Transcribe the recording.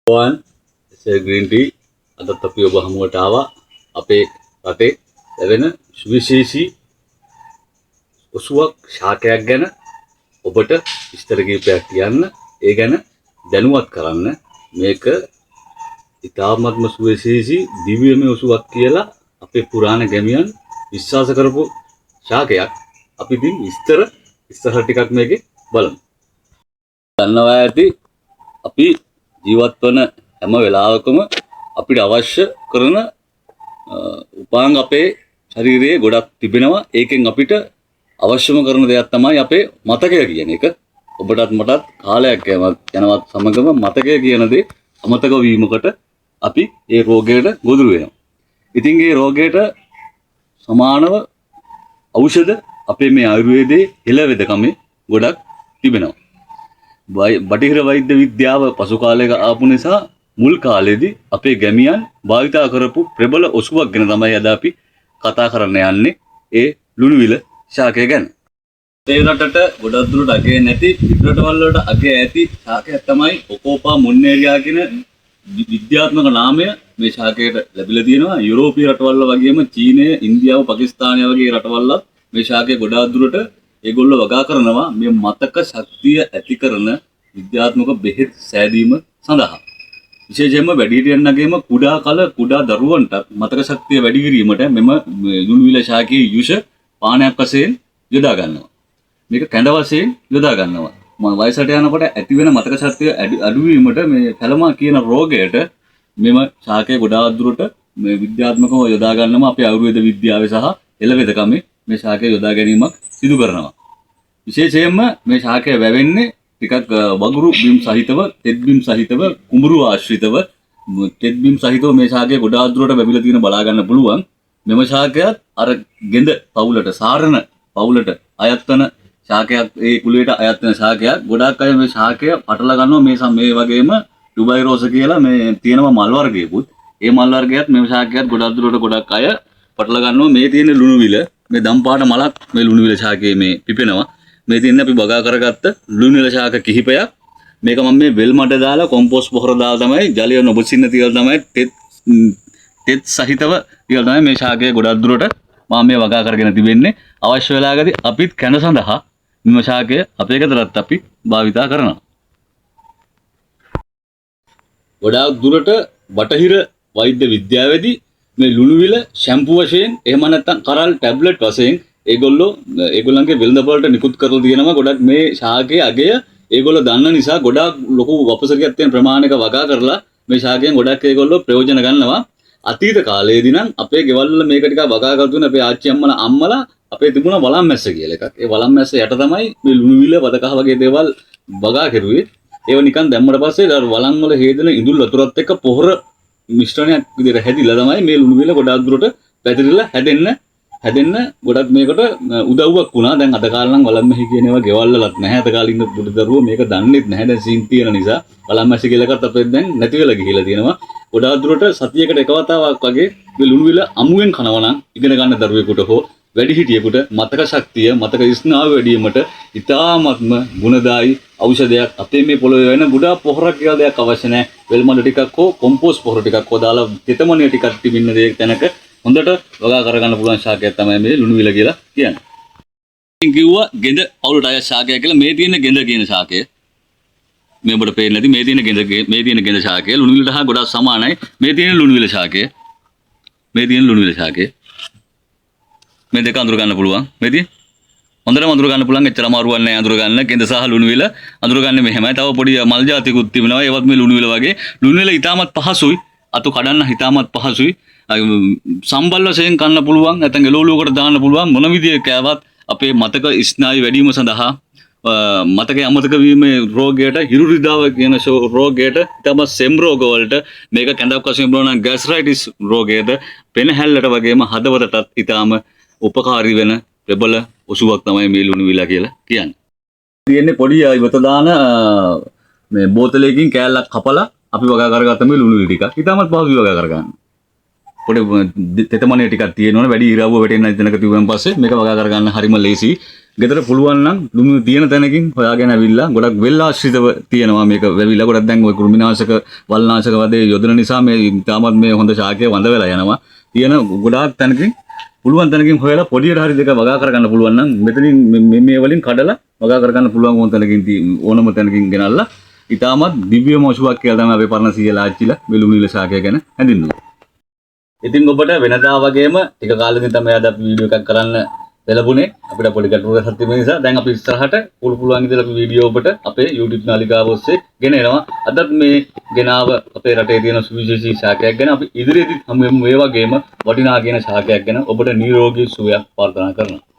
වන් green T අදත් අපි ඔබ හමුවට ආවා අපේ රටේ ලැබෙන සුවිශේෂී ඔසුවක් ශාකයක් ගැන ඔබට විස්තර කිහිපයක් කියන්න ඒ ගැන දැනුවත් කරන්න මේක ඉතාමත්ම සුවිශේෂී දිව්‍යමය ඔසුවක් කියලා අපේ පුරාණ ගැමියන් විශ්වාස කරපු ශාකයක් අපි ඉතින් ඉස්සර ටිකක් මේකේ බලමු. දන්නවා ඇති අපි ජීවත් වන හැම වෙලාවකම අපිට අවශ්‍ය කරන උපාංග අපේ ශරීරයේ ගොඩක් තිබෙනවා. ඒකෙන් අපිට අවශ්‍යම කරන දෙයක් තමයි අපේ මතකය කියන එක. ඔබටත් මටත් කාලයක් යනවත් සමගම මතකය කියන දේ අමතක වීමකට අපි ඒ රෝගයට ගොදුරු වෙනවා. ඉතින් මේ රෝගයට සමානව ඖෂධ අපේ මේ ආයුර්වේදයේ හෙළවෙදකමේ ගොඩක් තිබෙනවා. බටහිර වෛද්‍ය විද්‍යාව පසු කාලයක ආපු නිසා මුල් කාලේදී අපේ ගැමියන් භාවිතා කරපු ප්‍රබල ඔසුවක් ගැන තමයි අද අපි කතා කරන්න යන්නේ. ඒ ලුණුවිල ශාකය ගැන. ඒ රටට ගොඩක් දුරට අගේ නැති රටවල් වලට අගේ ඇති ශාකයක් තමයි ඔකෝපා මොන්නේරියා කියන විද්‍යාත්මක නාමය මේ ශාකයට ලැබිලා තියෙනවා. යුරෝපීය රටවල් වගේම චීනය, ඉන්දියාව, පාකිස්තානය වගේ රටවල්වත් මේ ශාකය ගොඩාක් දුරට ඒගොල්ලෝ වගා කරනවා මේ මතක ශක්තිය ඇති කරන විද්‍යාත්මක බෙහෙත් සෑදීම සඳහා. විශේෂයෙන්ම වැඩිහිටියන්ගේම කුඩා දරුවන්ට මතක ශක්තිය වැඩි කිරීමට මෙම ලුණුවිල ශාකයේ යුෂ පානයක් වශයෙන් යොදා ගන්නවා. මේක කැඳ වශයෙන් යොදා ගන්නවා. වයසට යනකොට ඇති වෙන මතක ශක්තිය අඩු වීමට මේ පැලමා කියන රෝගයට මෙම ශාකය ගොඩාක් දුරට මේ විද්‍යාත්මකව යොදා ගන්නවා. අපේ ආයුර්වේද විද්‍යාවේ සහ එළවෙදකමේ මේ ශාකය යොදා ගැනීමක් සිදු කරනවා. විශේෂයෙන්ම මේ ශාකය වැවෙන්නේ ටිකක් වගුරු බිම් සහිතව, තෙත් බිම් සහිතව, කුඹුරු ආශ්‍රිතව, තෙත් බිම් සහිතව මේ ශාකය ගොඩාක් දුරට වැවිලා තියෙන බලා ගන්න පුළුවන්. මෙම ශාකයත් අර ගෙඳ පවුලට, සාරණ පවුලට අයත් වන ශාකයක්, ඒ කුලයට අයත් වෙන ශාකයක්. ගොඩාක් අය මේ ශාකය පටල ගන්නවා මේ වගේම ඩුබයි රෝස කියලා මේ තියෙනවා මල් වර්ගයකුත්. ඒ මල් වර්ගයත් මේ ශාකයත් ගොඩාක් දුරට ගොඩක් අය පටල ගන්නවා. මේ තියෙන ලුණුවිල, මේ දම්පාට මලක් මේ ලුණුවිල ශාකයේ මේ පිපෙනවා. මේ තියෙන අපි බගා කරගත්ත ලුණුවිල ශාක කිහිපයක්. මේක මම මේ වෙල් මඩ දාලා කොම්පෝස්ට් පොහොර දාලා තමයි ජලය නොබසින්න තියලා තමයි තෙත් සහිතව තියලා තමයි මේ ශාකය ගොඩක් දුරට මම මේ වගා කරගෙන තිබෙන්නේ. අවශ්‍ය වෙලාවකදී අපිත් කැඳ සඳහා මෙම ශාකය අපේ ගෙදරත් අපි භාවිතා කරනවා. ගොඩාක් දුරට බටහිර වෛද්‍ය විද්‍යාවේදී මේ ලුණුවිල ෂැම්පු වශයෙන් එහෙම නැත්නම් කරල් ටැබ්ලට් වශයෙන් ඒගොල්ලන්ගේ වෙළඳ පොළට නිකුත් කරලා තියෙනවා. ගොඩක් මේ ශාකයේ අගය ඒගොල්ලෝ දන්න නිසා ගොඩාක් ලොකු වපසරියක් තියෙන ප්‍රමාණයක වගා කරලා මේ ශාකයෙන් ගොඩක් ඒගොල්ලෝ ප්‍රයෝජන ගන්නවා. අතීත කාලයේදී නම් අපේ ගෙවල් වල මේක ටිකක් වගා කරලා තුන අපේ ආච්චි අම්මලා අපේ තිබුණ වලම් මැස්ස කියලා එකක්. ඒ වලම් මැස්ස යට තමයි මේ ලුණුවිල වදකහ වගේ දේවල් වගා කරුවේ. ඒව නිකන් දැම්මට පස්සේ අර වලම් වල හේදෙන ඉඳුල් වතුරත් එක්ක පොහොර මිශ්‍රණයක් විදිහට හැදිලා තමයි මේ ලුණුවිල ගොඩාක් දුරට පැතිරිලා හැදෙන්න ගොඩක් මේකට උදව්වක් වුණා. දැන් අද කාලේ නම් වලම් මැහි කියන ඒවා ගෙවල් වලත් නැහැ. අද කාලේ ඉන්න පොඩි දරුවෝ මේක දන්නේත් නැහැ. දැන් සීන් තියෙන නිසා වලම් මැස්ස කියලා එකත් අපේ දැන් නැති වෙලා ගිහිලා තියෙනවා. ගොඩාක් දුරට සතියකට එක වතාවක් වගේ මේ ලුණුවිල අමුවෙන් කනවා නම් ඉගෙන ගන්න දරුවෙකුට හෝ වැඩිහිටියෙකුට මතක ශක්තිය, මතක ස්නායු වැඩි වීමට ඉතාමත්ම ගුණදායි ඖෂධයක්. අපේ මේ පොළොවේ වෙන ගොඩාක් පොහොරක් කියලා දෙයක් අවශ්‍ය නැහැ. වෙල් මඩ ටිකක් හෝ කොම්පෝස්ට් පොහොර ටිකක් හෝ දාලා තෙතමනිය ටිකක් තිබින්න දේ තැනක හොඳට වගා කරගන්න පුළුවන් ශාකයක් තමයි මේ ලුණුවිල කියලා කියන්නේ. ඉතින් කිව්වා ගෙඳ පවුලට අය ශාකය කියලා. මේ තියෙන ගෙඳ කියන ශාකය මේ ඔබට පේන්නේ නැති මේ තියෙන ගෙඳ ශාකය ලුණුවිලට හා ගොඩාක් සමානයි. මේ තියෙන ලුණුවිල ශාකය, මේ තියෙන ලුණුවිල ශාකය, මේ දෙක අඳුර ගන්න පුළුවන්. මේ තියෙන හොඳටම අඳුර ගන්න පුළුවන්. එච්චර අමාරුවක් නැහැ අඳුර ගන්න. ගෙඳ සහ ලුණුවිල අඳුර ගන්න මෙහෙමයි. තව පොඩි මල් జాතිකුත් තිබෙනවා. ඒවත් මේ ලුණුවිල වගේ. ලුණුවිල ඉතාමත් පහසුයි. අතු කඩන්න ඉතාමත් පහසුයි. සම්බල් වශයෙන් කන්න පුළුවන්. නැත්නම් එළවලුවකට දාන්න පුළුවන්. මොන විදිහේ කෑවත් අපේ මතක ස්නායු වැඩි වීම සඳහා මතකයේ අමතක වීමේ රෝගයට, හිරුරිදාව කියන රෝගයට, ඊටම සෙම් රෝග වලට මේක කැඳක් වශයෙන් බලන ગેස්ට්‍රයිටිස් රෝගයට, පෙනහැල්ලට වගේම හදවතටත් ඊටම උපකාරී වෙන ප්‍රබල ඔසුවක් තමයි මේ ලුණුවිල කියලා කියන්නේ. තියෙන්නේ පොඩි ඉවත දාන මේ බෝතලයකින් කෑල්ලක් කපලා අපි වගා කරගත්ත මේ ලුණුවිල ටික. ඊටමත් පහසුයි වගා කරගන්න. පොඩි තෙතමනිය ටිකක් තියෙනවනේ වැඩි ඉරවුව වැටෙන්නේ නැති තැනක තිබුණාන් පස්සේ මේක වගා කරගන්න හරිම ලේසි. ගෙදර පුළුවන් නම් ලුණු තියෙන තැනකින් හොයාගෙන ඇවිල්ලා ගොඩක් වෙල් ආශ්‍රිතව තියෙනවා මේක වැවිලා ගොඩක් දැන් ඔය කෘමිනාශක වල්නාශක වගේ යොදන නිසා මේ තාමත් මේ හොඳ ශාකය වඳ වෙලා යනවා තියෙන ගොඩාක් තැනකින් පුළුවන් තැනකින් හොයලා පොඩියට හරි දෙක වගා කරගන්න පුළුවන් නම් මෙතනින් මේ වලින් කඩලා වගා කරගන්න පුළුවන් ඕන තැනකින් ඕනම තැනකින් ගෙනල්ලා ඊටමත් දිව්‍ය මොසුවක් කියලා තමයි අපේ පරණ සීලා ආච්චිලා මේ ලුණු නිල ශාකය ගැන හැඳින්වුවේ. ඉතින් ඔබට වෙනදා වගේම ටික කාලෙකින් තමයි අද අපි වීඩියෝ එකක් කරන්න ලැබුණේ. අපිට පොඩි ගැටලුවක් තිබෙන නිසා දැන් අපි ඉස්සරහට පුළුවන් විදිහට අපි වීඩියෝ ඔබට අපේ YouTube නාලිකාව ඔස්සේ ගෙන එනවා. අදත් මේ ගෙනාව අපේ රටේ තියෙන සුවිශේෂී ශාකයක් ගැන අපි ඉදිරියේදී මේ වගේම වටිනා කියන ශාකයක් ගැන ඔබට නිරෝගී සුවයක් ප්‍රාර්ථනා කරනවා.